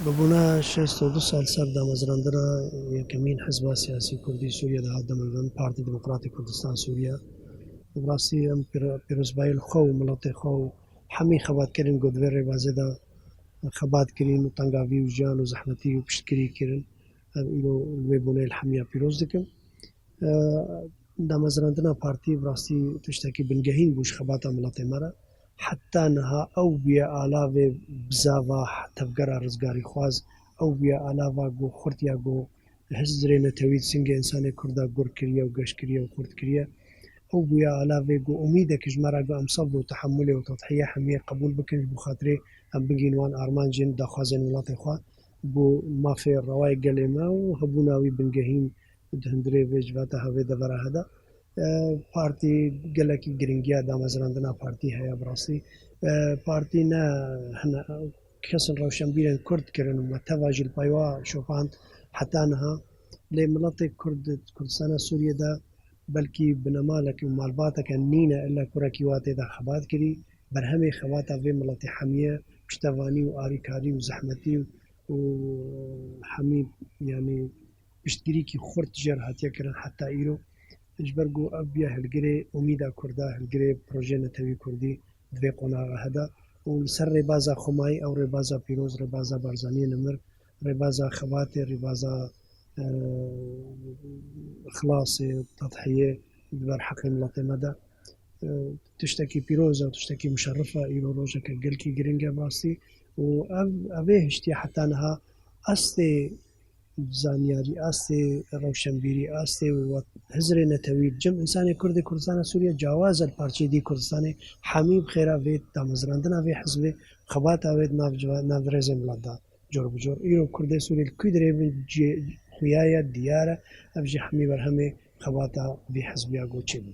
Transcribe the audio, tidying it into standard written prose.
ببونا 62 سال سر دامەزراندنە یەکەمین حزبا سیاسی کوردی سووریا داهات دەمەزران پارتی دموکراتی کوردستان سووریا ڕاستی ئەم پیرۆزبایی خۆ و مڵەتی خۆ و هەمی خەباتکردن گۆدوێ ڕێبازێدا خەباتکردین و تەنگاوی و ژیان و زەحمەتی و پشتگیری کردن ئیرۆ لێ بوونەی هەمیە پیرۆز دکم دامەزراندنە پارتی ڕاستی تشتێکی بنگەهین بووش خەباتە مڵەتی مەرە حتا نەها ئەو بیە ئالاوێ بزاوە تەفگەرە ڕزگاری خواز ئەو بیە ئالاوا گۆ خورتیا گۆ هەزرێ نەتەوید سنگە ئینسانی کووردا گۆڕ کردیە و گەشتکردیە و خورد کردیە ئەو بویە ئالاوێ گۆ ئومیدێکیش مەرە گۆ ئەم سەبر و تەحملێ و تەضحیە هەمیە قبول بکەن بۆ خاطرێ ئەم بگینوان ئارمانجین داخوازێن وڵاتی خوا بۆ مافێ ڕەوای گەلێمە و هەبووناوی بنگەهین هەندرێ بێجواتە هەوێ دەبەرە هەدا پارتی gelekî giringiya damezrandina partî heye birastî partî ne kesin rewşenbîrên Kurd kirin û me teva jî li peyva şopand heta niha lê miletê Kurdistana Sûriyê de belkî binemalekî û malbateke nîne illa kurekî wa tê de xebat kirî berhemê xebata vê miletê hemiye piştevanî û alîkarî û zehmetî û hemî yanî piştgirîkî xurt jêr hatiye kirin heta îro ji ber ku ev biya hilgirê umîda Kurda hilgirê proje netewî Kurdî divê qonaxa heda û li ser rêbaza Xumayî ew rêbaza pîroz rêbaza Barzanî Nimir rêbaza xebatê rêbaza xilasê tedhiyê li ber heqê miletê me de tiştekî pîroz e û tiştekî muşerrif e îro rojeke gelkî giring e rastî û ev ê hiştiye heta niha astê زانیاری ئاستێ ڕەوشەنبیری ئاستێ هزرێ نەتەوید جم ئینسانی کوردی کوردستانە سووریا جیاوازە پارچێدی کوردستانی هەمی بخێرا vê damezrandina vê hizbê xebata wê navdirêzê miletda cor bi cor îro Kurdê Sûrî li ku dirê xuya ye diyar e ev jî hemî berhemê xebata vê hizbiya goçê bû.